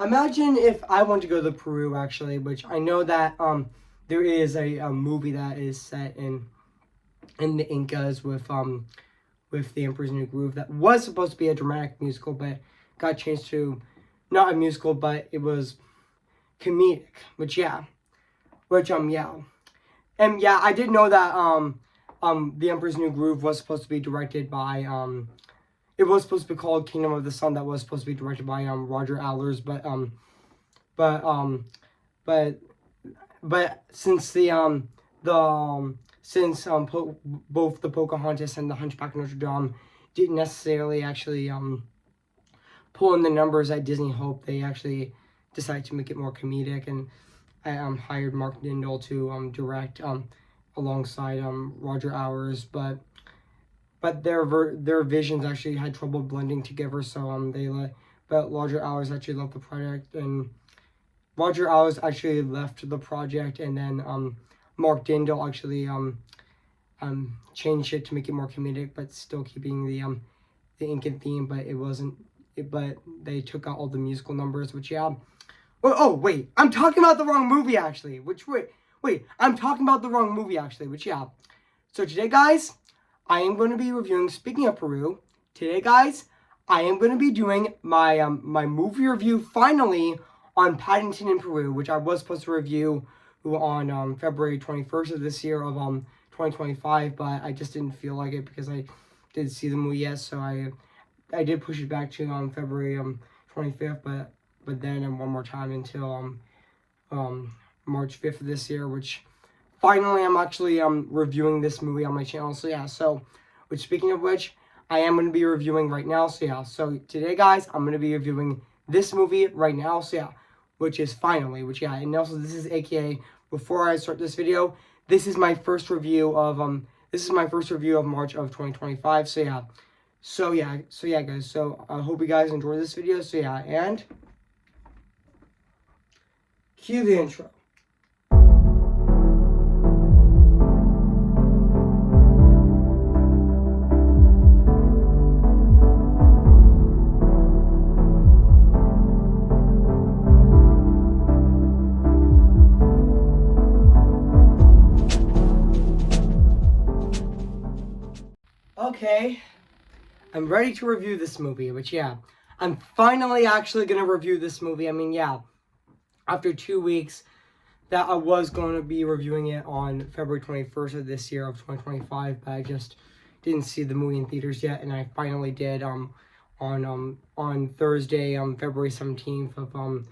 Imagine if I want to go to Peru, actually, which I know that there is a movie that is set in the Incas with the Emperor's New Groove that was supposed to be a dramatic musical, but got changed to not a musical, but it was comedic. Which and yeah, I did know that the Emperor's New Groove was supposed to be directed by it was supposed to be called Kingdom of the Sun. That was supposed to be directed by Roger Allers, but but since both the Pocahontas and the Hunchback of Notre Dame didn't necessarily actually pull in the numbers that Disney hoped, they actually decided to make it more comedic, and I hired Mark Dindal to direct alongside Roger Allers, but their visions actually had trouble blending together, so but Roger Allers actually left the project, and Roger Allers actually left the project, and then Mark Dindal actually changed it to make it more comedic, but still keeping the Incan theme, but it wasn't. But they took out all the musical numbers, which Oh wait, I'm talking about the wrong movie actually. I'm talking about the wrong movie actually. So today, guys, I am going to be reviewing. Speaking of Peru, today, guys, I am going to be doing my movie review finally on Paddington in Peru, which I was supposed to review on February 21st of this year of 2025, but I just didn't feel like it because I didn't see the movie yet, so I did push it back to February 25th, but then one more time until March 5th of this year, which finally I'm actually reviewing this movie on my channel. Which speaking of which, I am going to be reviewing right now. So today, guys, I'm going to be reviewing this movie right now. Which is finally, and also this is AKA before I start this video, this is my first review of March of 2025. So yeah, guys. So I hope you guys enjoy this video. And cue the intro. Okay, I'm ready to review this movie, I'm finally actually going to review this movie. After 2 weeks that I was going to be reviewing it on February 21st of this year of 2025, but I just didn't see the movie in theaters yet, and I finally did on Thursday, February 17th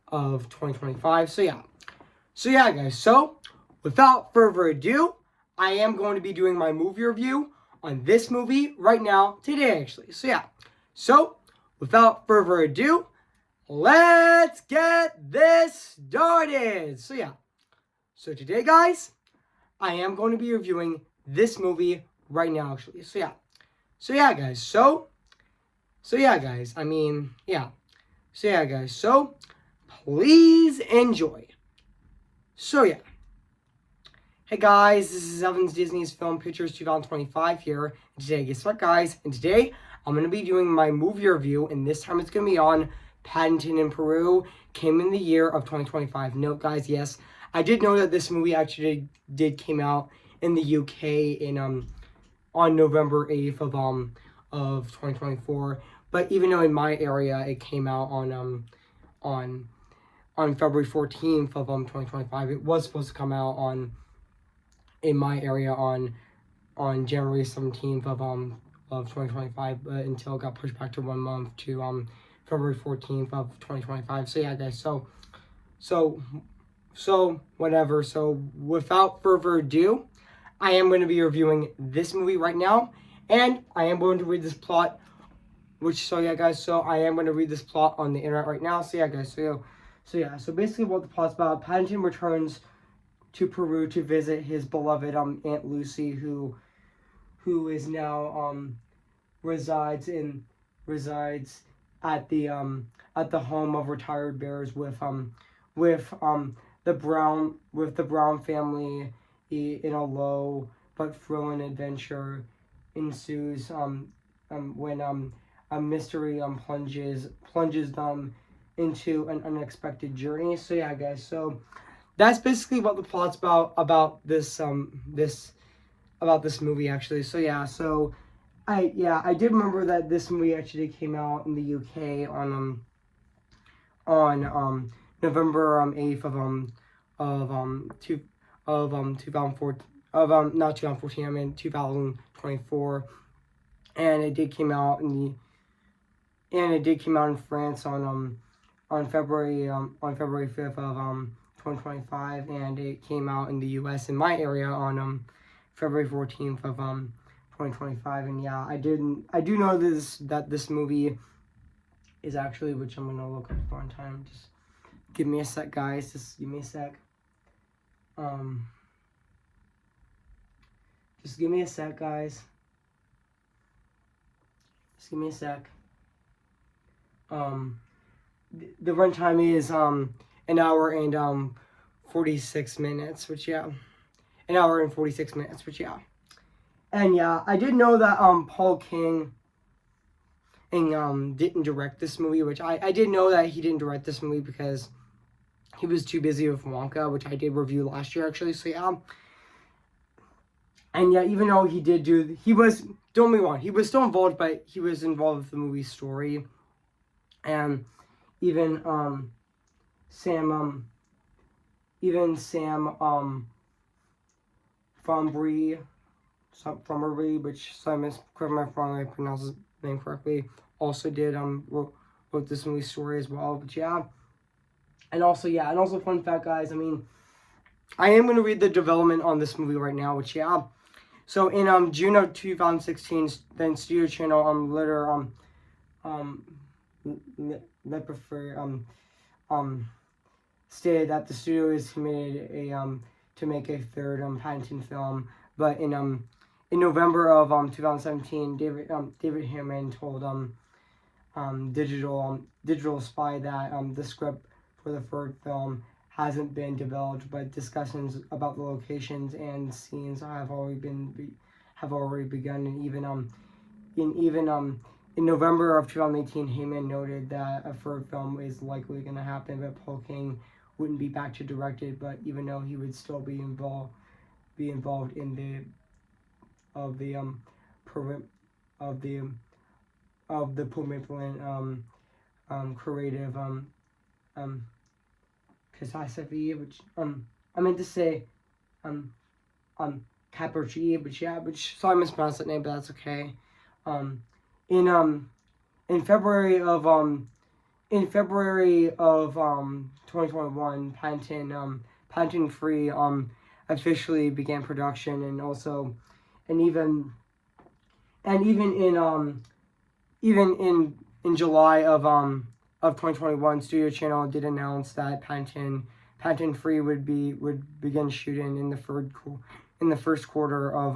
of 2025. So guys. So without further ado, I am going to be doing my movie review on this movie right now, today actually. So without further ado, let's get this started. So today, guys, I am going to be reviewing this movie right now actually. So please enjoy. Hey guys, this is Evan's Disney's Film Pictures 2025 here. And today, guess what, guys? And today, I'm going to be doing my movie review, and this time it's going to be on Paddington in Peru. Came in the year of 2025. Note, guys, yes, I did know that this movie actually did came out in the UK in on November 8th of 2024. But even though in my area it came out on February 14th of 2025, it was supposed to come out in my area on January 17th of 2025, but until it got pushed back to 1 month to February 14th of 2025. So yeah, guys. So whatever. So without further ado, I am going to be reviewing this movie right now, and I am going to read this plot. So I am going to read this plot on the internet right now. So basically, what the plot's about: Paddington returns to Peru to visit his beloved Aunt Lucy, who is now resides at the home of retired bears with the Brown family. In a low but thrilling adventure ensues when a mystery plunges them into an unexpected journey. So yeah, guys. So that's basically what the plot's about this about this movie actually. So yeah. So I did remember that this movie actually came out in the UK on November 8th of 2014 of not 2014, I mean 2024, and it did came out in France on February 5th of 2025, and it came out in the US in my area on February 14th of 2025. And yeah, I do know that this movie is actually, which I'm gonna look up one time. Just give me a sec, guys. Just give me a sec. Just give me a sec, guys. Just give me a sec. The runtime is an hour and 46 minutes, which yeah, an hour and 46 minutes, which yeah, and yeah, I did know that Paul King and didn't direct this movie, which I did know that he didn't direct this movie because he was too busy with Wonka, which I did review last year actually. So yeah. And yeah, even though he was, don't get me wrong, he was still involved, but he was involved with the movie story. And even Sam Fromberry, which Simon, correct me if I pronounce his name correctly, also did wrote this movie story as well. But yeah. And also fun fact, guys, I mean, I am going to read the development on this movie right now, which yeah. So in June of 2016, then Studio Channel stated that the studio is committed to make a third Paddington film, but in November of 2017, David Hammond told Digital Spy that the script for the third film hasn't been developed, but discussions about the locations and scenes have already begun, and in November of 2018, Heyman noted that a third film is likely going to happen, but Paul King wouldn't be back to direct it. But even though he would still be involved in the Pullman creative catastrophe, which I meant to say Caperchi, but yeah, so I mispronounced that name, but that's okay. In February of 2021, Paddington 3 officially began production, and also even in July of 2021, Studio Channel did announce that Paddington 3 would begin shooting in the first quarter of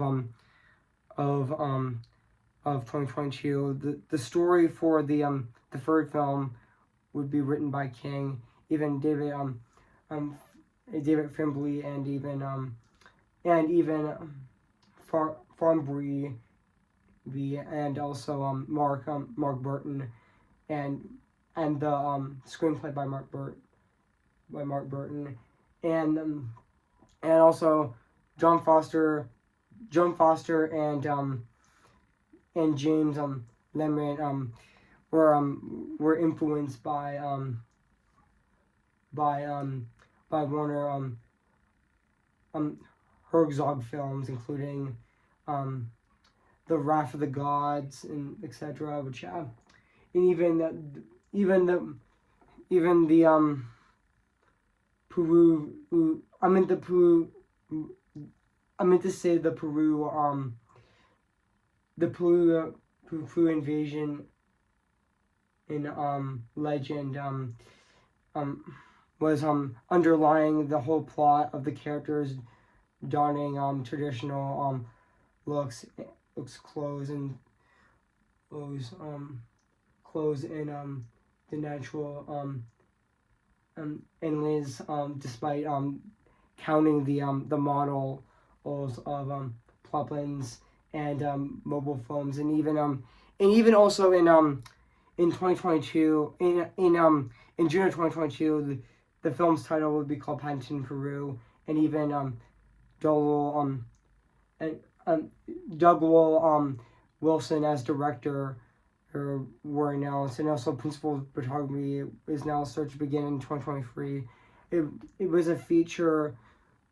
2022. The story for the third film would be written by King, even David Fimbley, and even Farnbury, and also Mark Burton, and the screenplay by Mark Burton, and also John Foster and James Lemon were influenced by Warner Herzog films, including The Wrath of the Gods and etc. Which and even the Peru. I meant to say the Peru invasion in Legend was underlying the whole plot of the characters donning traditional clothes in the natural inlays, despite counting the models of plot planes and mobile phones, and even also in 2022, in June of 2022, the film's title would be called Paddington, Peru, and even Doug Will, and Doug Will, Wilson as director were announced, and also principal photography is now set to begin in 2023. It was a feature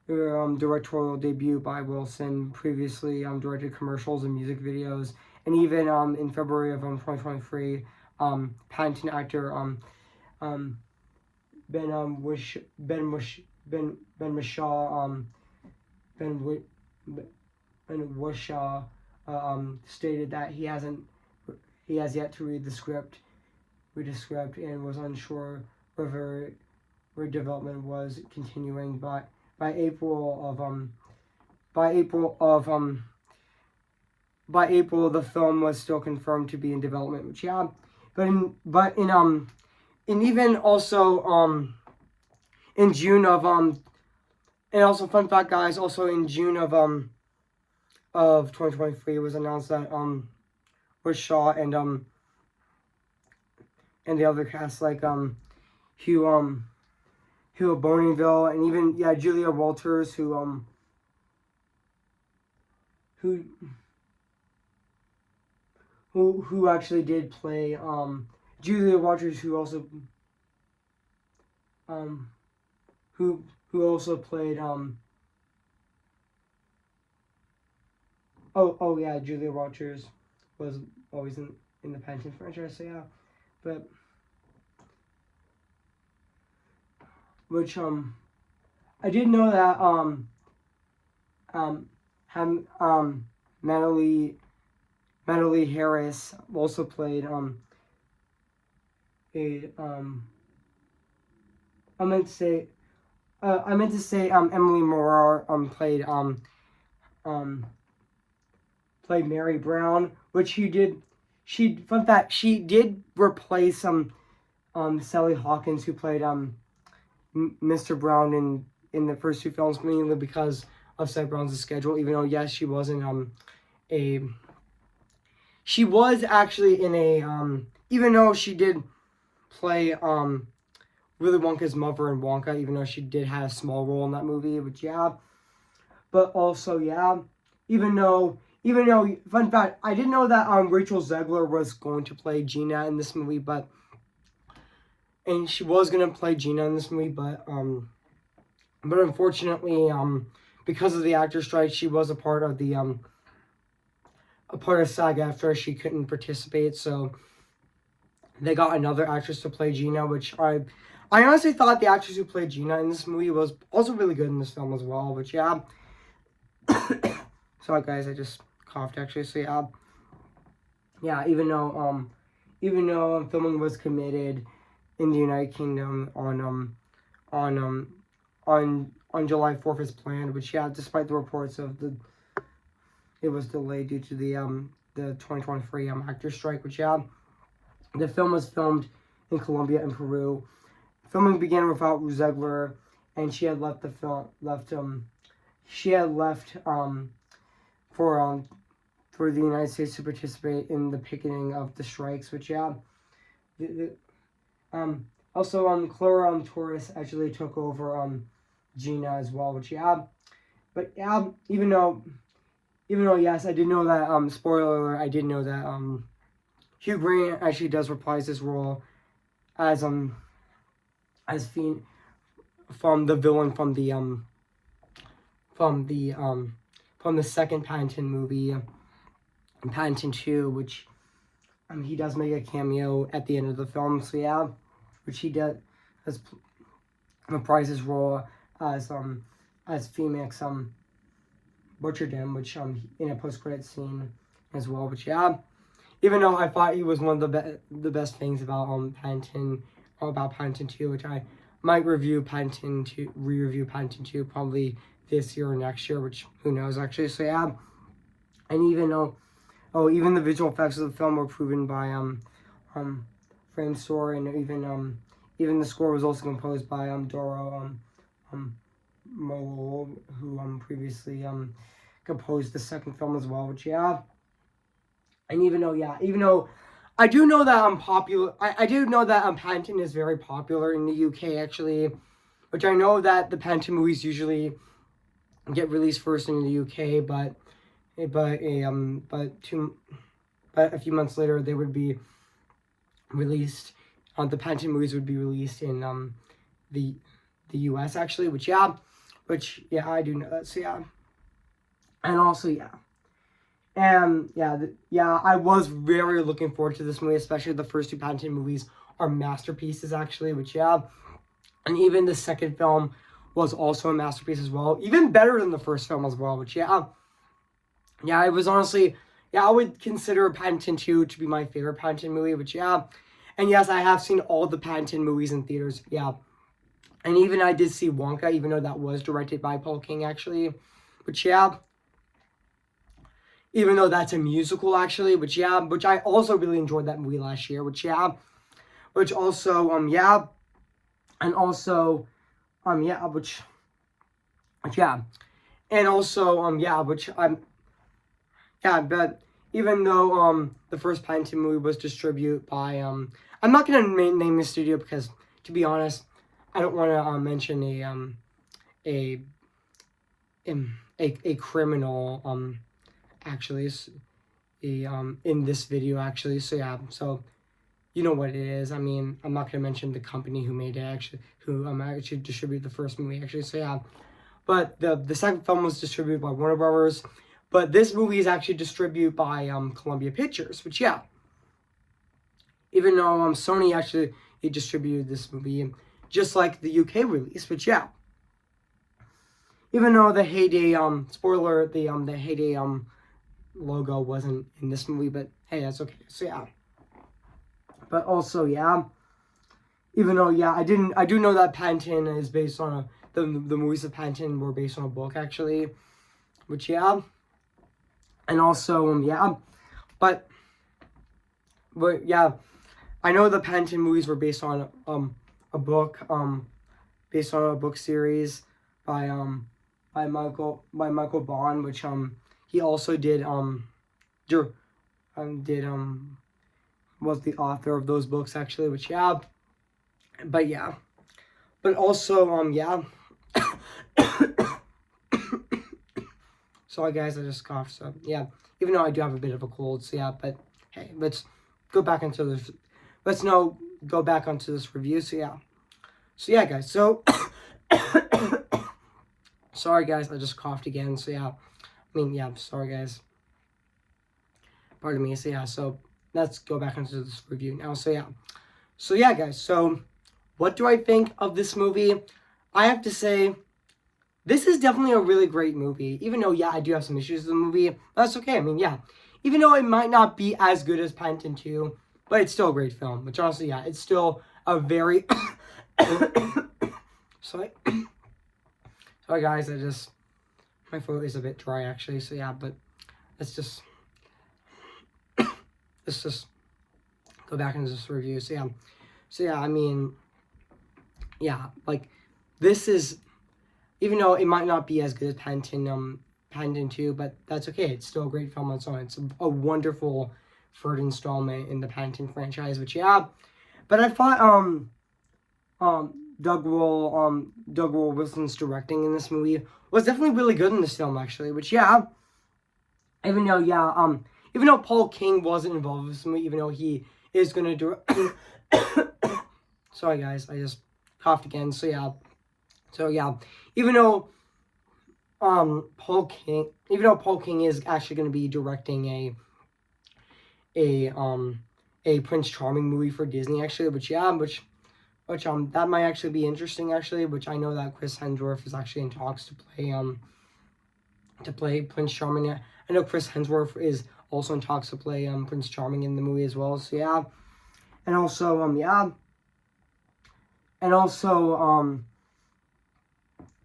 directorial debut by Wilson. Previously directed commercials and music videos, and even in February of 2023, Paddington actor Ben Wishaw stated that he has yet to read the script, and was unsure whether development was continuing. But by April the film was still confirmed to be in development. Which and even also in June of and also fun fact, guys, also in June of 2023, it was announced that was Shaw and the other cast, like Hugh Bonneville, and even Julia Walters, who actually did play Julia Walters, who also played Julia Walters was always in the Paddington franchise, so yeah. But which I did know that Natalie Harris also played I meant to say Emily Morar played Mary Brown, which fun fact, she did replace Sally Hawkins, who played Mr. Brown in the first two films, mainly because of Sally Brown's schedule. Even though yes, she was in she was actually in a even though she did play Willy Wonka's mother in Wonka, even though she did have a small role in that movie, which but also even though fun fact, I didn't know that Rachel Zegler was going to play Gina in this movie, and she was gonna play Gina in this movie, but unfortunately because of the actor strike, she was a part of SAG-AFTRA. She couldn't participate, so they got another actress to play Gina, which I honestly thought the actress who played Gina in this movie was also really good in this film as well. Which sorry guys, I just coughed actually. So even though filming was committed in the United Kingdom on July 4th as planned, which despite the reports of it was delayed due to the 2023 actor strike, which the film was filmed in Colombia and Peru. Filming began without Zegler, and she had left for the United States to participate in the picketing of the strikes, which also Clara Torres actually took over Gina as well, which but even though yes, I did know that spoiler alert, I did know that Hugh Grant actually does reprise his role as Fiend from the villain from the second Paddington movie, Paddington 2, which he does make a cameo at the end of the film. So which he does reprise his role as Phoenix butchered him, which in a post-credit scene as well. Which even though I thought he was one of the best things about Paddington 2, which I might re-review Paddington 2 probably this year or next year, which who knows actually. So and even though even the visual effects of the film were proven by Frame Store, and even the score was also composed by Doro Molo, who previously composed the second film as well, which and even though I do know that popular. I do know that Paddington is very popular in the UK actually, which I know that the Paddington movies usually get released first in the UK, but a few months later they would be released. The Paddington movies would be released in the US actually, which yeah, I do know that. So yeah, and also yeah. And yeah, I was very looking forward to this movie, especially the first two Paddington movies are masterpieces actually, which yeah, and even the second film was also a masterpiece as well, even better than the first film as well, which yeah, it was honestly, yeah, I would consider Paddington 2 to be my favorite Paddington movie, which yeah, and yes, I have seen all the Paddington movies in theaters, yeah, and even I did see Wonka, even though that was directed by Paul King actually, which yeah, even though that's a musical actually, which yeah, which I also really enjoyed that movie last year, which yeah, which also yeah, and also yeah, which yeah, and also yeah, which yeah, but even though the first Paddington movie was distributed by I'm not gonna name the studio because to be honest, I don't want to mention a a criminal actually in this video actually, so yeah, so you know what it is. I mean, I'm not gonna mention the company who made it actually, who actually distributed the first movie actually, so yeah, but the second film was distributed by Warner Brothers, but this movie is actually distributed by Columbia Pictures, which yeah, even though Sony actually distributed this movie just like the UK release, which yeah, even though the Heyday spoiler, the Heyday logo wasn't in this movie, but hey, that's okay. So yeah, but also yeah, even though yeah, I do know that Paddington is based on the movies of Paddington were based on a book actually, which yeah, and also yeah, but yeah, I know the Paddington movies were based on a book based on a book series by Michael Bond, which he also did was the author of those books actually, which yeah, but yeah, but also yeah. Sorry guys, I just coughed. So yeah, even though I do have a bit of a cold, so yeah, but hey, let's go back into this. Go back onto this review. So yeah, guys. So sorry guys, I just coughed again. So yeah, I mean yeah, sorry guys. Pardon me. So yeah, so let's go back into this review now. So yeah, guys. So what do I think of this movie? I have to say, this is definitely a really great movie. Even though, yeah, I do have some issues with the movie, but that's okay. I mean, yeah. Even though it might not be as good as Paddington 2, but it's still a great film. Which honestly, yeah, it's still a very... Sorry. Sorry, guys. My throat is a bit dry, actually. So, yeah, but let's just go back into this review. So, yeah, I mean... Yeah, like, this is... Even though it might not be as good as Paddington 2, but that's okay. It's still a great film on its own. It's a wonderful third installment in the Paddington franchise, which yeah. But I thought Doug Wilson's directing in this movie was definitely really good in this film actually, which yeah. Even though Paul King wasn't involved with this movie, even though he is gonna do sorry guys, I just coughed again. So yeah, even though Paul King is actually going to be directing a Prince Charming movie for Disney actually, which that might actually be interesting actually, which I know that Chris Hemsworth is actually in talks to play Prince Charming. I know Chris Hemsworth is also in talks to play Prince Charming in the movie as well. So yeah, and also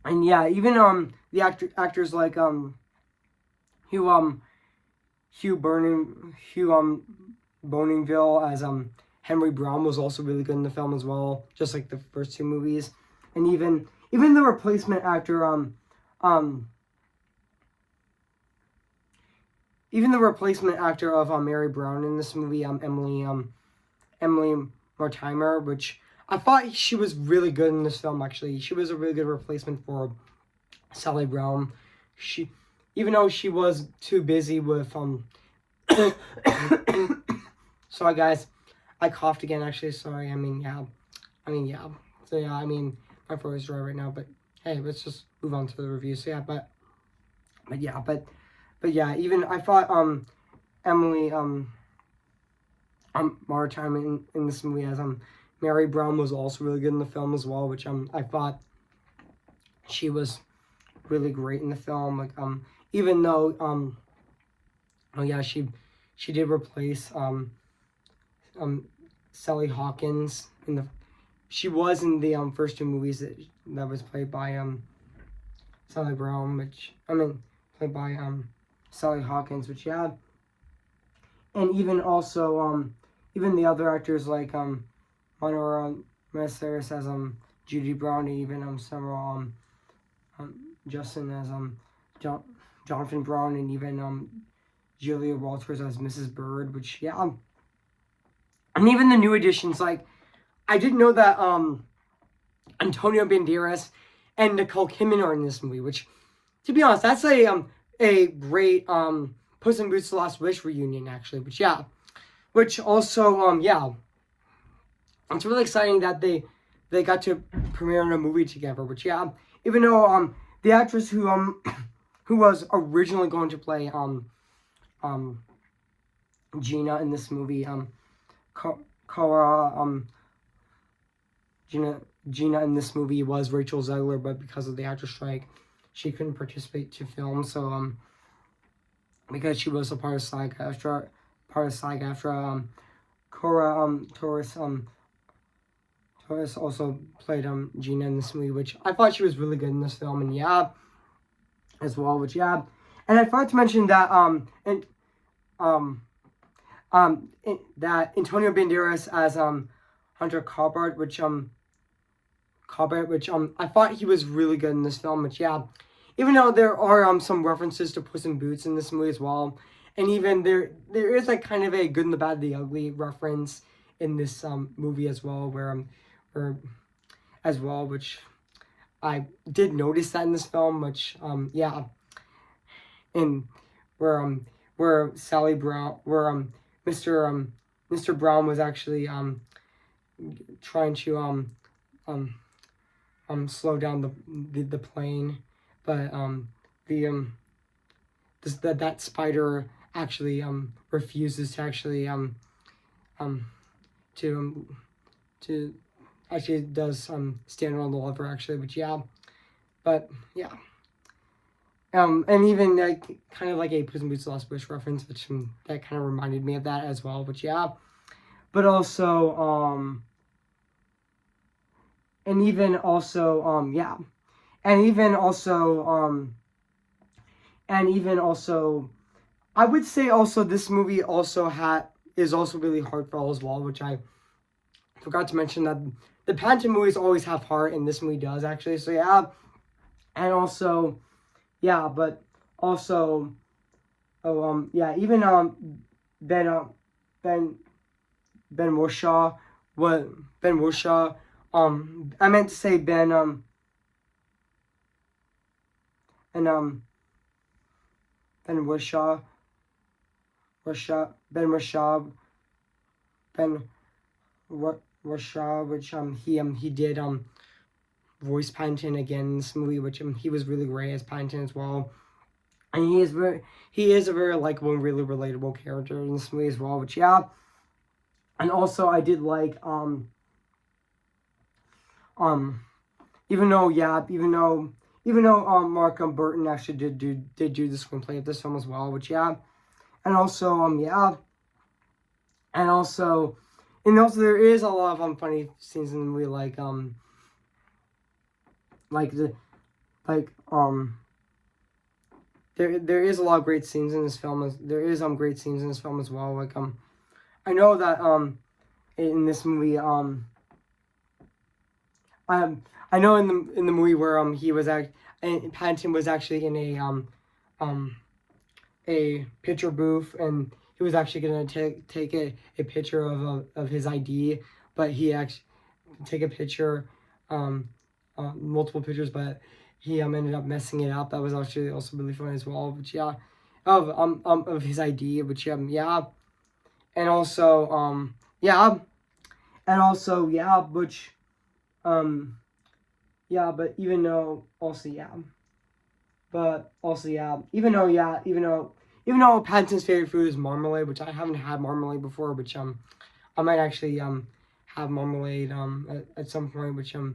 and yeah, even the actors like Hugh Boningville as Henry Brown was also really good in the film as well, just like the first two movies, and even the replacement actor even the replacement actor of Mary Brown in this movie, Emily Mortimer, which I thought she was really good in this film. Actually, she was a really good replacement for Sally Brown. She, even though she was too busy with sorry guys, I coughed again. Actually, sorry. Yeah. So yeah, my throat is dry right now. But hey, let's just move on to the review. So yeah, but yeah. Even I thought Emily Martin in this movie as Mary Brown was also really good in the film as well, which I thought she was really great in the film. Like even though oh yeah, she did replace Sally Hawkins in the. She was in the first two movies that was played by Sally Brown, which played by Sally Hawkins, which yeah, and even also even the other actors like Monora Mercedes as Judy Brown, and even several Justin as Jonathan Brown, and even Julia Walters as Mrs. Bird, which yeah, and even the new additions like I didn't know that Antonio Banderas and Nicole Kidman are in this movie, which to be honest, that's a great Puss in Boots: The Last Wish reunion actually, which yeah, which also yeah, it's really exciting that they got to premiere in a movie together, which yeah, even though the actress who who was originally going to play Gina in this movie Cara Gina in this movie was Rachel Zegler, but because of the actor strike, she couldn't participate to film. So because she was a part of SAG-AFTRA, Cora Torres also played Gina in this movie, which I thought she was really good in this film, and yeah, as well, which yeah, and I forgot to mention that that Antonio Banderas as Hunter Cobbart, which I thought he was really good in this film, which yeah, even though there are some references to Puss in Boots in this movie as well, and even there is like kind of a Good and the Bad, the Ugly reference in this movie as well, where as well, which I did notice that in this film, which yeah, and where Sally Brown, where Mr. Brown was actually trying to slow down the plane, but that spider actually refuses to actually to actually does stand on the lever actually, which yeah, but yeah. And even like kind of like a Puss in Boots: The Last Wish reference, which that kind of reminded me of that as well. Which yeah, but also and even also yeah, and even also I would say also this movie also is also really heartfelt as well, which I forgot to mention that the Paddington movies always have heart, and this movie does actually. So yeah, and also yeah, but also yeah, even Ben Ben Ben Whishaw what Ben Whishaw I meant to say Ben and Ben Whishaw Ben Whishaw Ben Whishaw, which he did voice Paddington again in this movie, which he was really great as Paddington as well. And he is a very likable and really relatable character in this movie as well, which yeah. And also I did like even though Mark Burton actually did do the screenplay of this film as well, which yeah. And also yeah. And also there is a lot of funny scenes in the movie like there is a lot of great scenes in this film. There is great scenes in this film as well. Like I know that in this movie I know in the movie where he was Paddington was actually in a picture booth, and he was actually gonna take a picture of his ID, but he actually take a picture, multiple pictures, but he ended up messing it up. That was actually also really fun as well. But yeah, of his ID, which yeah, and also yeah, and also yeah, which yeah, but even though also yeah, but also yeah, even though Paddington's favorite food is marmalade, which I haven't had marmalade before, which I might actually have marmalade at some point, which I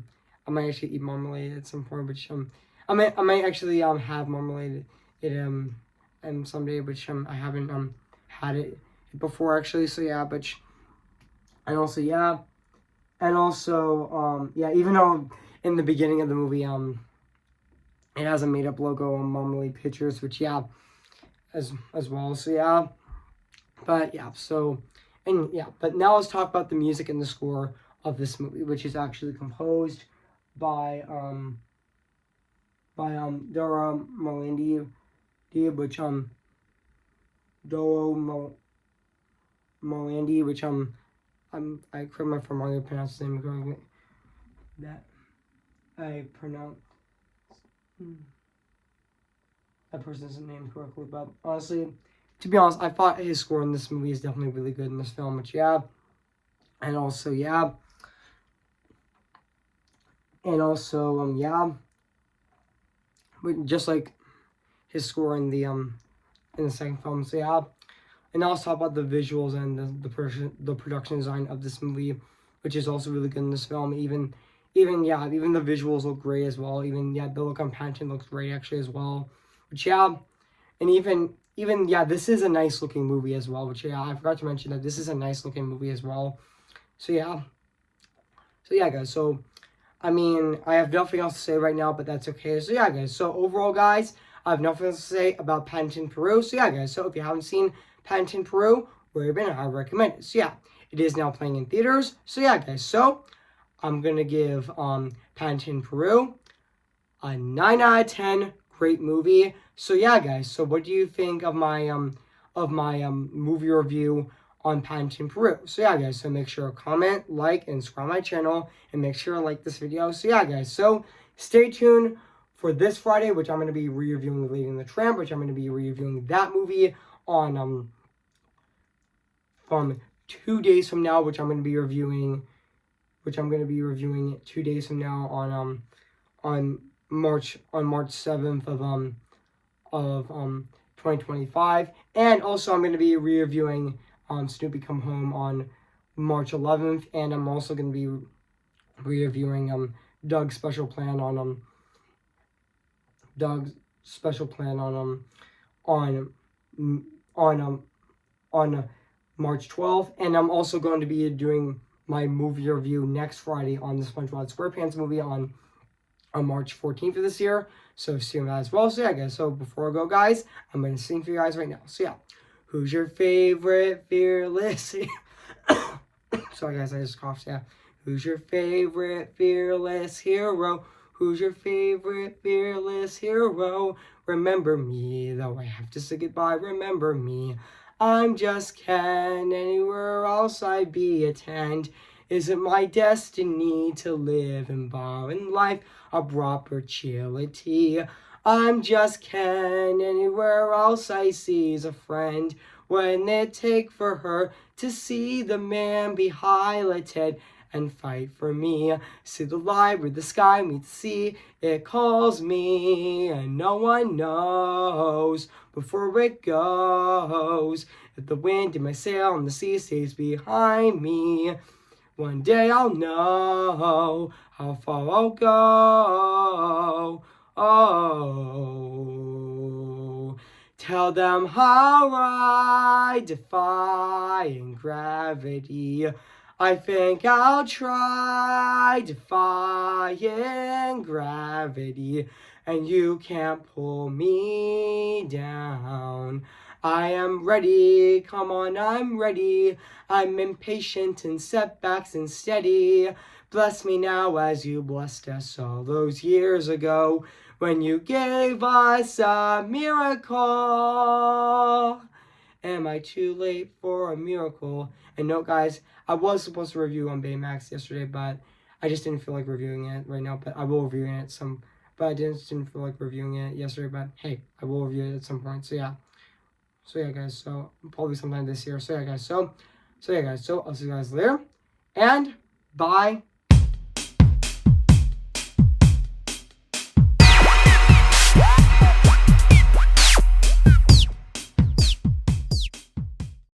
might actually eat marmalade at some point, which I might actually have marmalade it someday, which I haven't had it before actually. So yeah, but and also yeah, and also yeah, even though in the beginning of the movie it has a made up logo on marmalade pictures, which yeah, as well. So yeah, but yeah, so and yeah, but now let's talk about the music and the score of this movie, which is actually composed by Dora Melandi, which Doro Melandi, which I correct me if I'm wrong, I pronounce his name correctly. That I pronounce that person's name correctly, but honestly, to be honest, I thought his score in this movie is definitely really good in this film, which yeah, and also yeah, and also yeah, but just like his score in the second film. So yeah, and now let's talk about the visuals and the production design of this movie, which is also really good in this film. Even the visuals look great as well. Even yeah, the look on Paddington looks great actually as well. Which yeah, and even yeah, this is a nice looking movie as well. Which yeah, I forgot to mention that this is a nice looking movie as well. So yeah, guys. So I mean, I have nothing else to say right now, but that's okay. So yeah, guys. So overall, guys, I have nothing else to say about Paddington Peru. So yeah, guys. So if you haven't seen Paddington Peru, where you've been, I recommend it. So yeah, it is now playing in theaters. So yeah, guys. So I'm gonna give Paddington Peru a 9 out of 10. Great movie. So yeah, guys. So what do you think of my movie review on Paddington Peru? So yeah, guys. So make sure to comment, like, and subscribe my channel, and make sure to like this video. So yeah, guys. So stay tuned for this Friday, which I'm going to be reviewing Lady and the Tramp, which I'm going to be reviewing that movie on from 2 days from now, which I'm going to be reviewing 2 days from now on March 7th of 2025, and also I'm going to be reviewing Snoopy Come Home on March 11th, and I'm also going to be reviewing Doug's Special Plan on on March 12th, and I'm also going to be doing my movie review next Friday on the SpongeBob SquarePants movie on March 14th of this year. So see you that as well. So yeah, guys. So before I go, guys, I'm gonna sing for you guys right now. So yeah, who's your favorite fearless? Sorry, guys, I just coughed. Yeah, who's your favorite fearless hero? Who's your favorite fearless hero? Remember me, though I have to say goodbye. Remember me. I'm just Ken. Anywhere else I'd be attend. Is it my destiny to live and bar in life a proper chility? I'm just Ken. Anywhere else I see is a friend. When it take for her to see the man be highlighted and fight for me. See the light where the sky meets the sea. It calls me and no one knows before it goes. If the wind in my sail and the sea stays behind me, one day I'll know how far I'll go. Oh, tell them how I defy gravity. I think I'll try defying gravity, and you can't pull me down. I am ready, come on, I'm ready. I'm impatient in setbacks and steady. Bless me now as you blessed us all those years ago when you gave us a miracle. Am I too late for a miracle? And note, guys, I was supposed to review on Baymax yesterday, but I just didn't feel like reviewing it right now. But I will review it but I just didn't feel like reviewing it yesterday. But hey, I will review it at some point. So yeah, guys. So probably sometime this year. So yeah, guys. So I'll see you guys later, and bye